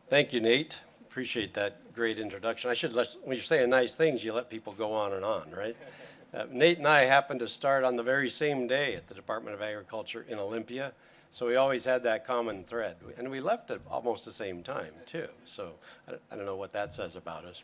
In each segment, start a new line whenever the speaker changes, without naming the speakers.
Thank you, Nate. Appreciate that great introduction. When you're saying nice things, you let people go on and on, right? Nate and I happened to start on the very same day at the Department of Agriculture in Olympia, so we always had that common thread. And we left at almost the same time, too. So I don't know what that says about us,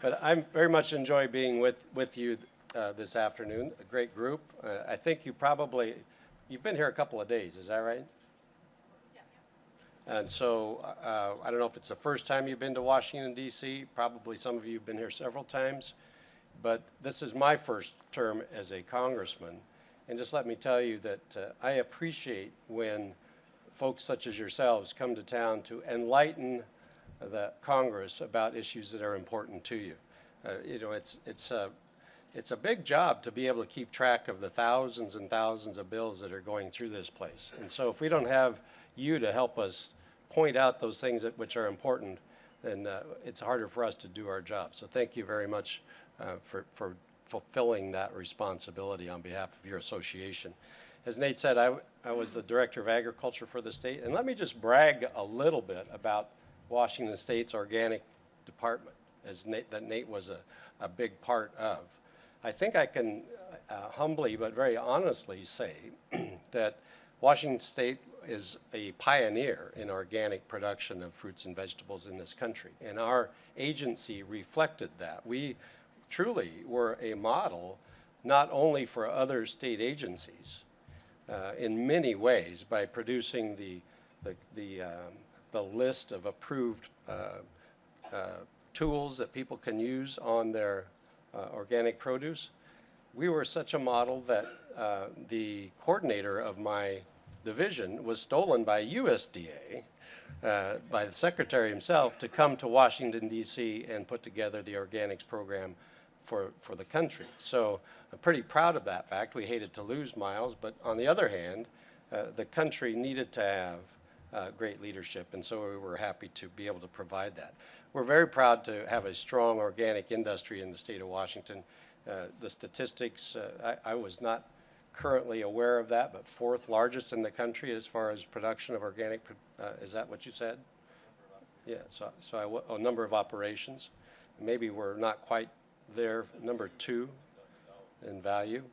but I very much enjoy being with you this afternoon. A great group. I think you've been here a couple of days, is that right? And so I don't know if it's the first time you've been to Washington, D.C. Probably some of you have been here several times. But this is my first term as a congressman. And just let me tell you that I appreciate when folks such as yourselves come to town to enlighten the Congress about issues that are important to you. It's a big job to be able to keep track of the thousands and thousands of bills that are going through this place. And so if we don't have you to help us point out those things which are important, then it's harder for us to do our job. So thank you very much for fulfilling that responsibility on behalf of your association. As Nate said, I was the Director of Agriculture for the state, and let me just brag a little bit about Washington State's organic department, that Nate was a big part of. I think I can humbly but very honestly say that Washington State is a pioneer in organic production of fruits and vegetables in this country, and our agency reflected that. We truly were a model not only for other state agencies in many ways by producing the list of approved tools that people can use on their organic produce. We were such a model that the coordinator of my division was stolen by USDA, by the secretary himself, to come to Washington, D.C. and put together the organics program for the country. So I'm pretty proud of that fact. We hated to lose Miles, but on the other hand, the country needed to have great leadership, and so we were happy to be able to provide that. We're very proud to have a strong organic industry in the state of Washington. The statistics, I was not currently aware of that, but fourth largest in the country as far as production of organic, is that what you said? Yeah, so a number of operations. Maybe we're not quite there, number 2 in value.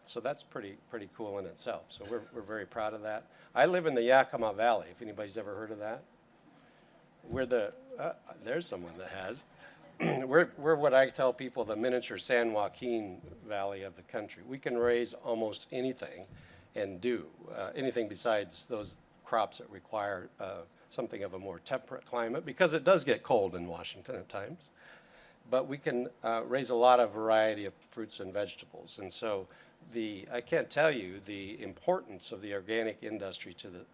So that's pretty cool in itself. So we're very proud of that. I live in the Yakima Valley, if anybody's ever heard of that. We're there's someone that has. We're what I tell people, the miniature San Joaquin Valley of the country. We can raise almost anything and do anything besides those crops that require something of a more temperate climate, because it does get cold in Washington at times. But we can raise a lot of variety of fruits and vegetables. And so I can't tell you the importance of the organic industry to the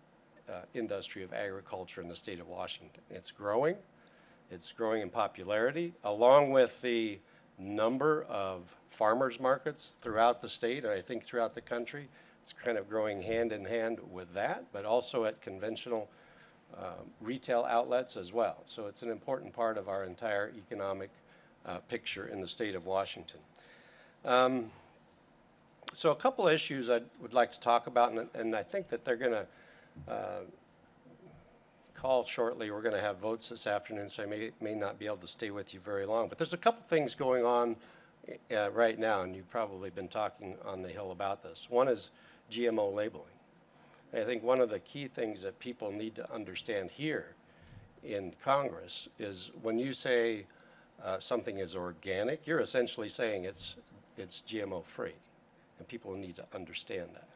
industry of agriculture in the state of Washington. It's growing. It's growing in popularity, along with the number of farmers markets throughout the state, and I think throughout the country. It's kind of growing hand in hand with that, but also at conventional retail outlets as well. So it's an important part of our entire economic picture in the state of Washington. So a couple of issues I would like to talk about, and I think that they're going to call shortly. We're going to have votes this afternoon, so I may not be able to stay with you very long. But there's a couple things going on right now, and you've probably been talking on the Hill about this. One is GMO labeling. I think one of the key things that people need to understand here in Congress is when you say something is organic, you're essentially saying it's GMO free, and people need to understand that.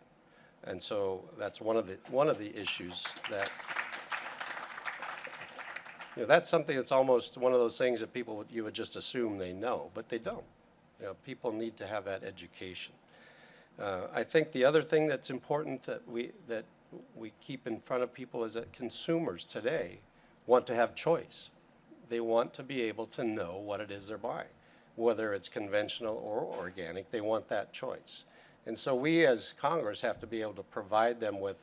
And so that's one of the issues that, that's something that's almost one of those things that you would just assume they know, but they don't. People need to have that education. I think the other thing that's important that we keep in front of people is that consumers today want to have choice. They want to be able to know what it is they're buying, whether it's conventional or organic. They want that choice. And so we as Congress have to be able to provide them with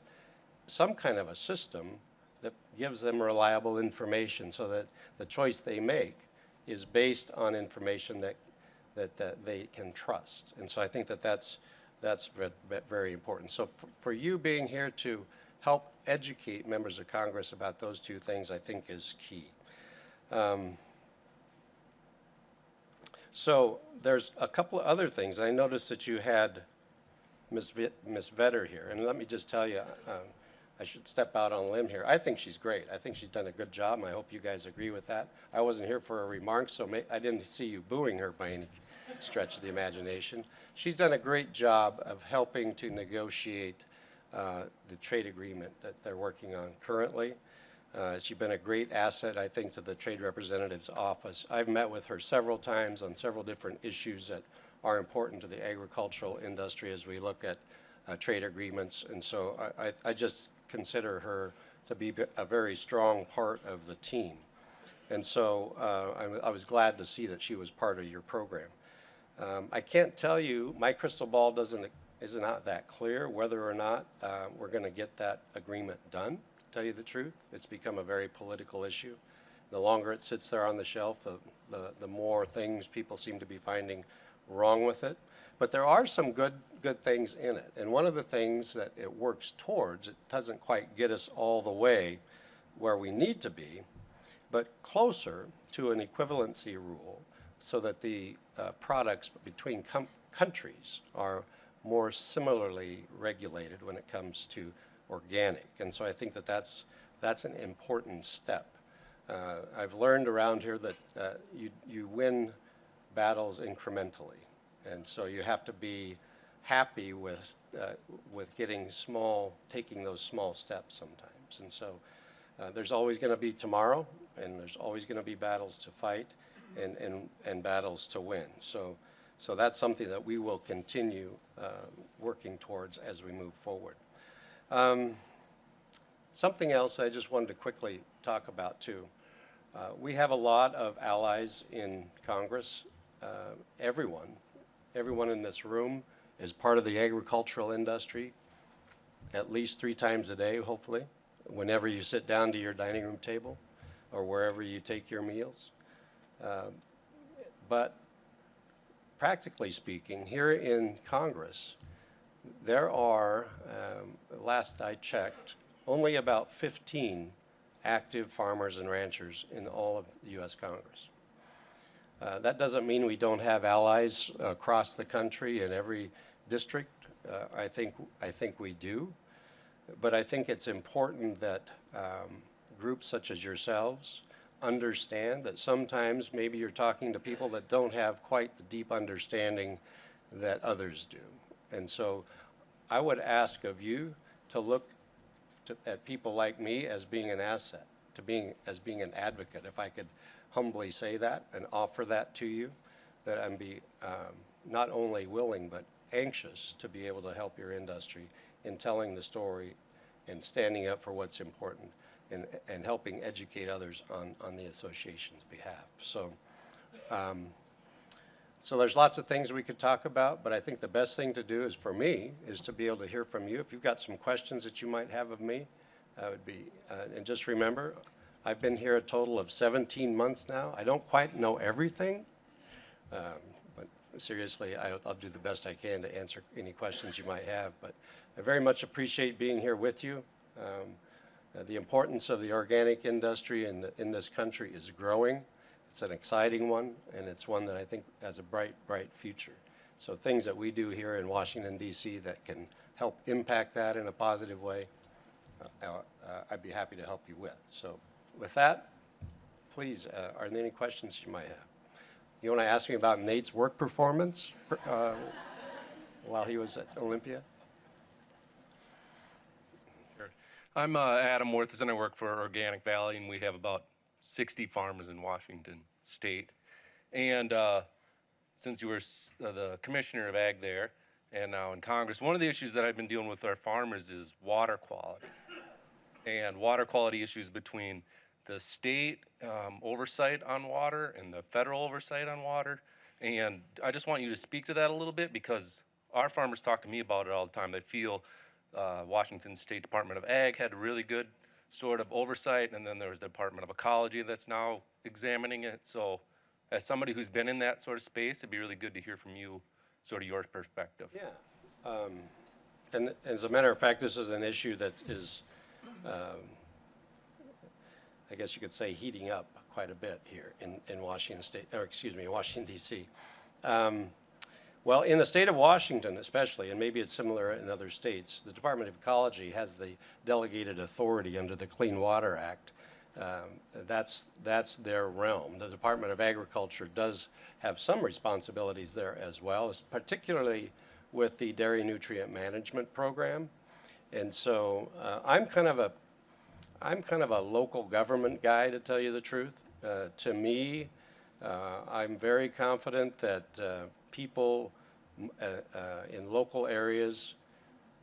some kind of a system that gives them reliable information so that the choice they make is based on information that they can trust. And so I think that's very important. So for you being here to help educate members of Congress about those two things, I think, is key. So there's a couple of other things. I noticed that you had Ms. Vetter here, and let me just tell you, I should step out on a limb here. I think she's great. I think she's done a good job, and I hope you guys agree with that. I wasn't here for her remarks, so I didn't see you booing her by any stretch of the imagination. She's done a great job of helping to negotiate the trade agreement that they're working on currently. She's been a great asset, I think, to the Trade Representative's office. I've met with her several times on several different issues that are important to the agricultural industry as we look at trade agreements, and so I just consider her to be a very strong part of the team. And so I was glad to see that she was part of your program. I can't tell you, my crystal ball is not that clear whether or not we're going to get that agreement done, to tell you the truth. It's become a very political issue. The longer it sits there on the shelf, the more things people seem to be finding wrong with it. But there are some good things in it. And one of the things that it works towards, it doesn't quite get us all the way where we need to be, but closer to an equivalency rule so that the products between countries are more similarly regulated when it comes to organic. And so I think that that's an important step. I've learned around here that you win battles incrementally. And so you have to be happy with taking those small steps sometimes. And so there's always going to be tomorrow, and there's always going to be battles to fight and battles to win. So that's something that we will continue working towards as we move forward. Something else I just wanted to quickly talk about too. We have a lot of allies in Congress. Everyone in this room is part of the agricultural industry at least 3 times a day, hopefully, whenever you sit down to your dining room table or wherever you take your meals. But practically speaking, here in Congress, there are, last I checked, only about 15 active farmers and ranchers in all of the U.S. Congress. That doesn't mean we don't have allies across the country in every district. I think we do. But I think it's important that groups such as yourselves understand that sometimes maybe you're talking to people that don't have quite the deep understanding that others do. And so I would ask of you to look at people like me as being an asset, as being an advocate, if I could humbly say that and offer that to you, that I'm not only willing but anxious to be able to help your industry in telling the story and standing up for what's important and helping educate others on the association's behalf. So, so there's lots of things we could talk about, but I think the best thing to do for me is to be able to hear from you. If you've got some questions that you might have of me, would be, and just remember, I've been here a total of 17 months now. I don't quite know everything, but seriously, I'll do the best I can to answer any questions you might have. But I very much appreciate being here with you. The importance of the organic industry in this country is growing. It's an exciting one, and it's one that I think has a bright future. So things that we do here in Washington, D.C. that can help impact that in a positive way, I'd be happy to help you with. So with that, please, are there any questions you might have? You want to ask me about Nate's work performance while he was at Olympia?
Sure. I'm Adam Worths, and I work for Organic Valley, and we have about 60 farmers in Washington State. And since you were the commissioner of ag there and now in Congress, one of the issues that I've been dealing with our farmers is water quality. And water quality issues between the state oversight on water and the federal oversight on water. And I just want you to speak to that a little bit, because our farmers talk to me about it all the time. They feel Washington State Department of Ag had really good sort of oversight, and then there was the Department of Ecology that's now examining it. So as somebody who's been in that sort of space, it'd be really good to hear from you, sort of your perspective.
Yeah. And as a matter of fact, this is an issue that is I guess you could say, heating up quite a bit here in Washington State, or excuse me, Washington, D.C. Well, in the state of Washington especially, and maybe it's similar in other states, the Department of Ecology has the delegated authority under the Clean Water Act. That's their realm. The Department of Agriculture does have some responsibilities there as well, particularly with the Dairy Nutrient Management Program. And so I'm kind of a local government guy, to tell you the truth. To me, I'm very confident that people in local areas,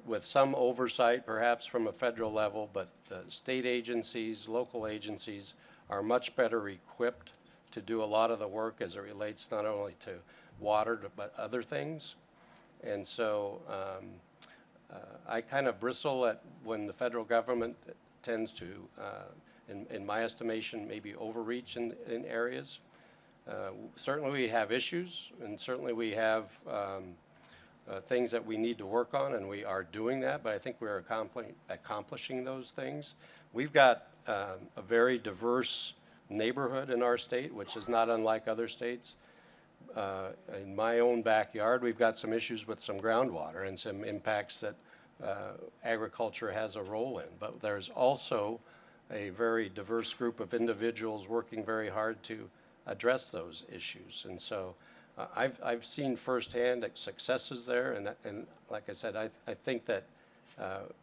with some oversight perhaps from a federal level, but the state agencies, local agencies are much better equipped to do a lot of the work as it relates not only to water but other things. And so I kind of bristle at when the federal government tends to, in my estimation, maybe overreach in areas. Certainly we have issues, and certainly we have things that we need to work on, and we are doing that, but I think we're accomplishing those things. We've got a very diverse neighborhood in our state, which is not unlike other states. In my own backyard, we've got some issues with some groundwater and some impacts that agriculture has a role in, but there's also a very diverse group of individuals working very hard to address those issues. And so I've seen firsthand successes there, and like I said, I think that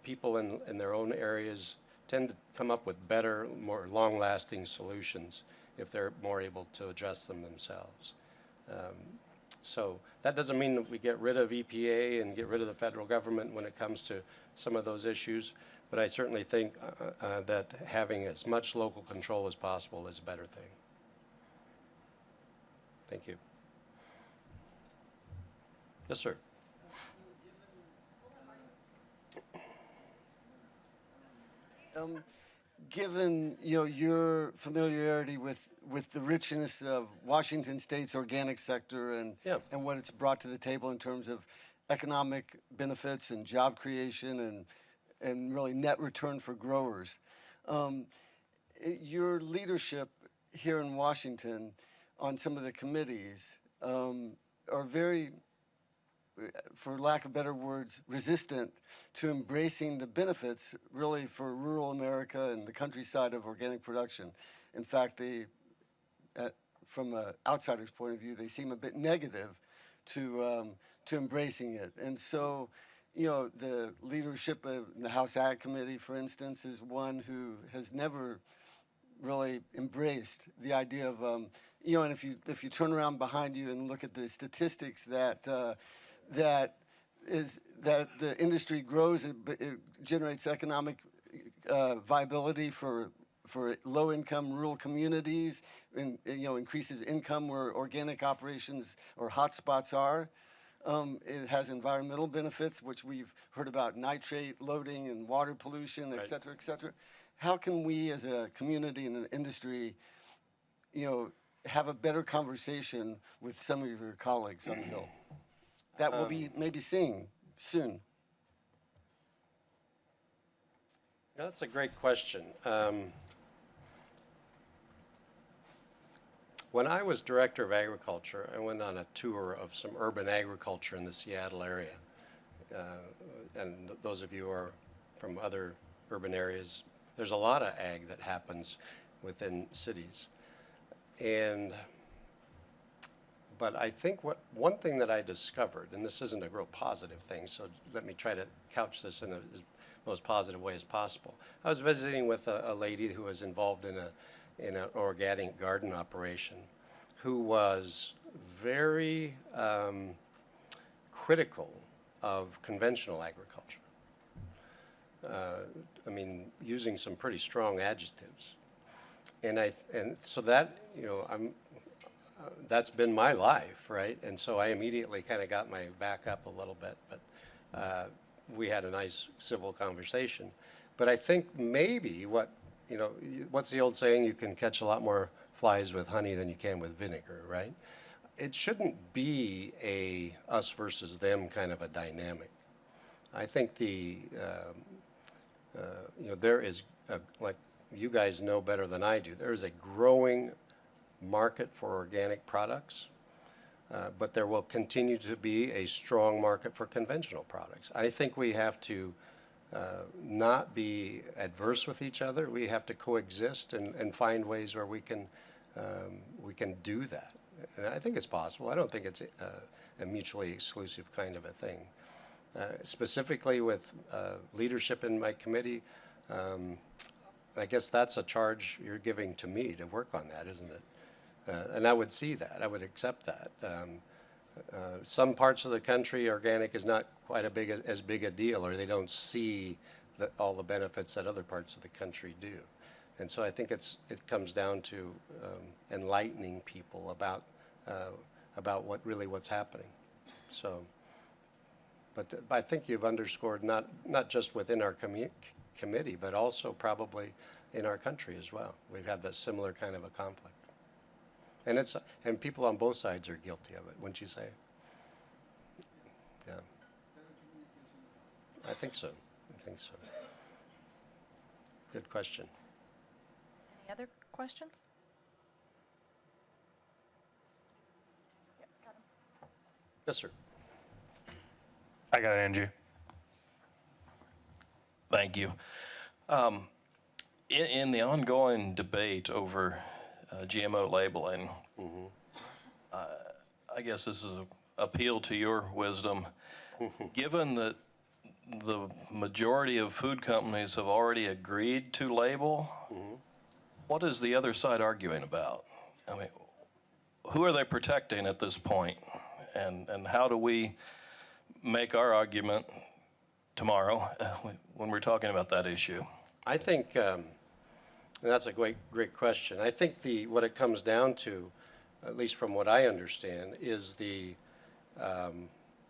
people in their own areas tend to come up with better, more long-lasting solutions if they're more able to address them themselves. So that doesn't mean that we get rid of EPA and get rid of the federal government when it comes to some of those issues, but I certainly think that having as much local control as possible is a better thing. Thank you. Yes, sir.
Given your familiarity with the richness of Washington State's organic sector and
Yeah.
and what it's brought to the table in terms of economic benefits and job creation and really net return for growers, your leadership here in Washington on some of the committees are very, for lack of better words, resistant to embracing the benefits really for rural America and the countryside of organic production. In fact, from an outsider's point of view, they seem a bit negative to embracing it. And so, the leadership of the House Ag Committee, for instance, is one who has never really embraced the idea of, and if you turn around behind you and look at the statistics that the industry grows, it generates economic viability for low-income rural communities, and increases income where organic operations or hotspots are. It has environmental benefits, which we've heard about, nitrate loading and water pollution, et cetera, et cetera. How can we as a community and an industry, have a better conversation with some of your colleagues on the Hill? That will be maybe seeing soon.
That's a great question. When I was director of agriculture, I went on a tour of some urban agriculture in the Seattle area. And those of you who are from other urban areas, there's a lot of ag that happens within cities. But I think one thing that I discovered, and this isn't a real positive thing, so let me try to couch this in the most positive way as possible. I was visiting with a lady who was involved in an organic garden operation, who was very critical of conventional agriculture. I mean, using some pretty strong adjectives. And so that, that's been my life, right? And so I immediately kind of got my back up a little bit, but we had a nice civil conversation. But I think maybe what's the old saying? You can catch a lot more flies with honey than you can with vinegar, right? It shouldn't be a us versus them kind of a dynamic. I think there is, like you guys know better than I do, there is a growing market for organic products, but there will continue to be a strong market for conventional products. I think we have to not be adverse with each other. We have to coexist and find ways where we can do that. And I think it's possible. I don't think it's a mutually exclusive kind of a thing. Specifically with leadership in my committee, I guess that's a charge you're giving to me to work on that, isn't it? And I would see that. I would accept that. Some parts of the country, organic is not quite as big a deal, or they don't see all the benefits that other parts of the country do. And so I think it comes down to enlightening people about what's happening. So, but I think you've underscored not just within our committee, but also probably in our country as well. We've had that similar kind of a conflict. And people on both sides are guilty of it, wouldn't you say? Yeah. I think so. Good question.
Any other questions? Yeah, got him.
Yes, sir.
I got it, Angie. Thank you. In the ongoing debate over GMO labeling, I guess this is an appeal to your wisdom. Given that the majority of food companies have already agreed to label, what is the other side arguing about? I mean, who are they protecting at this point? And how do we make our argument tomorrow when we're talking about that issue?
I think that's a great question. I think what it comes down to, at least from what I understand, is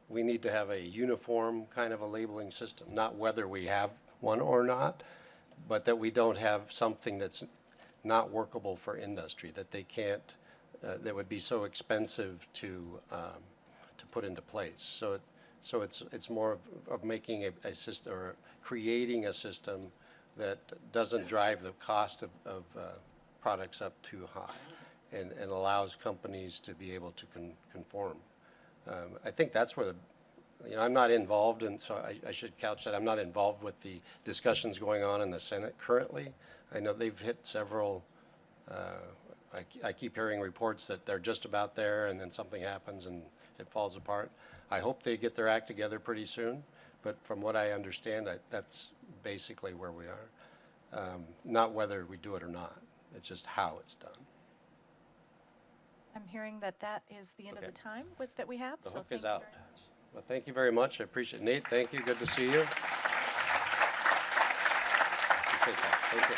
we need to have a uniform kind of a labeling system, not whether we have one or not, but that we don't have something that's not workable for industry, that they can't, that would be so expensive to put into place. So it's more of making a system, or creating a system that doesn't drive the cost of products up too high, and allows companies to be able to conform. I think that's where I'm not involved, and so I should couch that I'm not involved with the discussions going on in the Senate currently. I know they've hit several. I keep hearing reports that they're just about there, and then something happens and it falls apart. I hope they get their act together pretty soon, but from what I understand, that's basically where we are. Not whether we do it or not, it's just how it's done.
I'm hearing that is the end of the time that we have.
The
So
hook
thank
is
you
out.
very much.
Well, thank you very much. I appreciate it. Nate, thank you. Good to see you. Appreciate that. Thank you.